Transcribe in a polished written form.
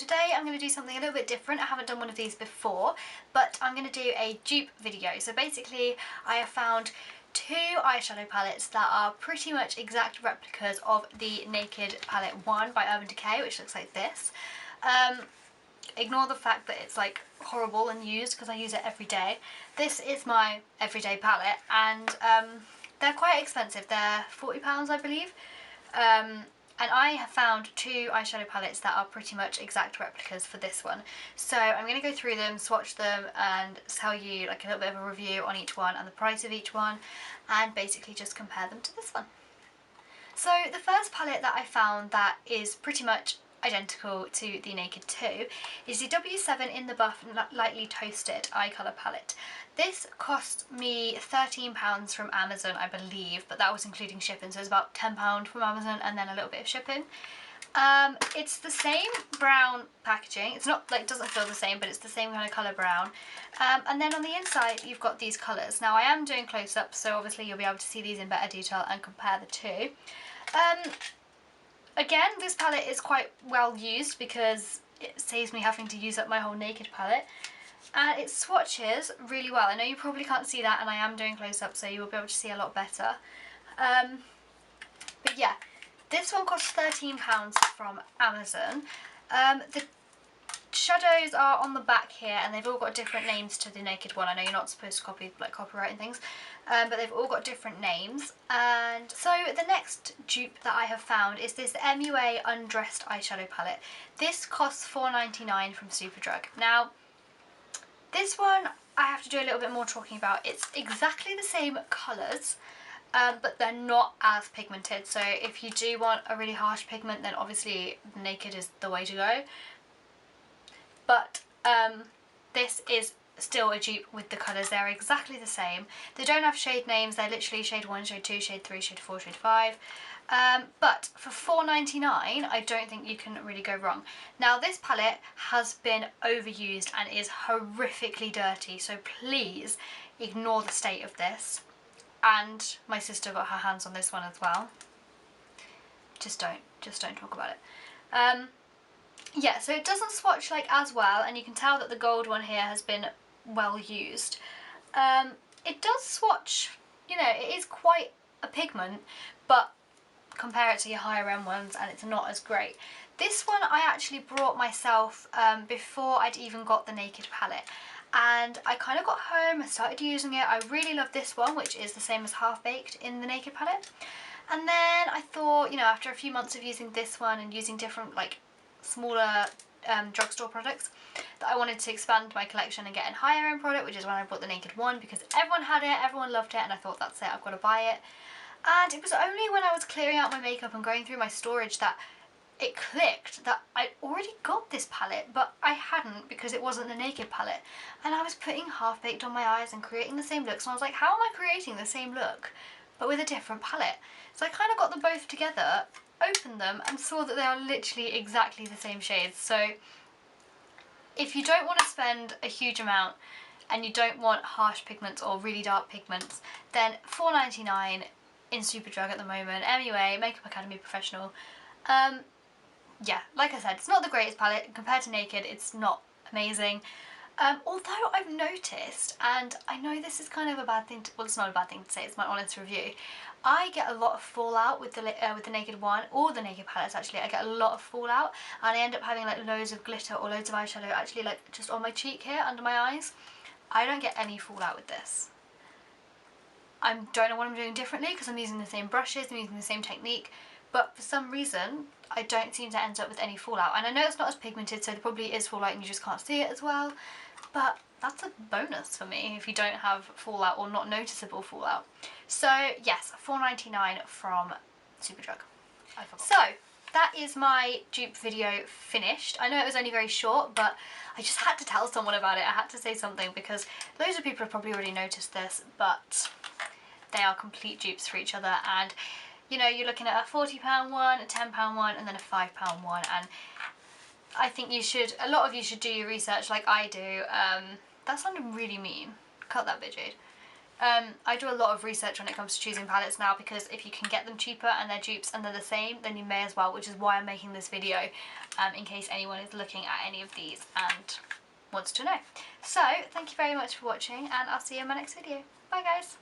today I'm going to do something a little bit different. I haven't done one of these before, but I'm going to do a dupe video. So basically I have found two eyeshadow palettes that are pretty much exact replicas of the Naked palette 1 by Urban Decay, which looks like this. Ignore the fact that it's like horrible and used because I use it every day. This is my everyday palette, and they're quite expensive. They're £40 I believe. And I have found two eyeshadow palettes that are pretty much exact replicas for this one. So I'm going to go through them, swatch them, and tell you like a little bit of a review on each one and the price of each one, and basically just compare them to this one. So the first palette that I found that is pretty much identical to the Naked 2 is the W7 In The Buff Lightly Toasted Eye Colour Palette. This cost me £13 from Amazon, I believe, but that was including shipping, so it's about £10 from Amazon and then a little bit of shipping. It's the same brown packaging. It's not like, doesn't feel the same, but it's the same kind of colour brown. And then on the inside you've got these colours. Now I am doing close-ups, so obviously you'll be able to see these in better detail and compare the two. Again, this palette is quite well used because it saves me having to use up my whole Naked palette. And it swatches really well. I know you probably can't see that, and I am doing close-up, so you will be able to see a lot better. But yeah, this one costs £13 from Amazon. The shadows are on the back here, and they've all got different names to the Naked one. I know you're not supposed to copy like copyright and things, but they've all got different names. And so the next dupe that I have found is this MUA Undressed Eyeshadow Palette. This costs £4.99 from Superdrug. Now, this one I have to do a little bit more talking about. It's exactly the same colours, but they're not as pigmented. So if you do want a really harsh pigment, then obviously Naked is the way to go. But this is still a dupe with the colours. They're exactly the same. They don't have shade names. They're literally shade 1, shade 2, shade 3, shade 4, shade 5. But for £4.99 I don't think you can really go wrong. Now this palette has been overused and is horrifically dirty, so please ignore the state of this. And my sister got her hands on this one as well. Just don't talk about it. Yeah, so it doesn't swatch like as well, and you can tell that the gold one here has been well used. It does swatch, you know, it is quite a pigment, but compare it to your higher end ones and it's not as great. This one I actually brought myself before I'd even got the Naked palette, and I kind of got home and started using it. I really love this one, which is the same as Half Baked in the Naked palette. And then I thought, you know, after a few months of using this one and using different like smaller drugstore products, that I wanted to expand my collection and get a higher end product, which is when I bought the Naked one, because everyone had it, everyone loved it, and I thought that's it, I've got to buy it. And it was only when I was clearing out my makeup and going through my storage that it clicked that I'd already got this palette, but I hadn't because it wasn't the Naked palette. And I was putting Half Baked on my eyes and creating the same looks, and I was like, how am I creating the same look but with a different palette? So I kind of got them both together, opened them, and saw that they are literally exactly the same shades. So if you don't want to spend a huge amount and you don't want harsh pigments or really dark pigments, then £4.99 in Superdrug at the moment, MUA, Makeup Academy Professional. Yeah, like I said, it's not the greatest palette. Compared to Naked, it's not amazing. Although I've noticed, and I know this is kind of a bad thing to, well, it's not a bad thing to say, it's my honest review, I get a lot of fallout with the Naked one, or the Naked palettes actually. I get a lot of fallout, and I end up having like loads of glitter or loads of eyeshadow actually like just on my cheek here, under my eyes. I don't get any fallout with this. I don't know what I'm doing differently because I'm using the same brushes, I'm using the same technique, but for some reason I don't seem to end up with any fallout. And I know it's not as pigmented, so there probably is fallout and you just can't see it as well, but that's a bonus for me if you don't have fallout or not noticeable fallout. So yes, £4.99 from Superdrug. I forgot. So that is my dupe video finished. I know it was only very short, but I just had to tell someone about it. I had to say something because loads of people have probably already noticed this, but they are complete dupes for each other. And you know, you're looking at a £40 one, a £10 one, and then a £5 one, and I think you should, a lot of you should do your research like I do. That sounded really mean. Cut that bit, Jade. I do a lot of research when it comes to choosing palettes now, because if you can get them cheaper and they're dupes and they're the same, then you may as well, which is why I'm making this video, in case anyone is looking at any of these and wants to know. So thank you very much for watching, and I'll see you in my next video. Bye guys!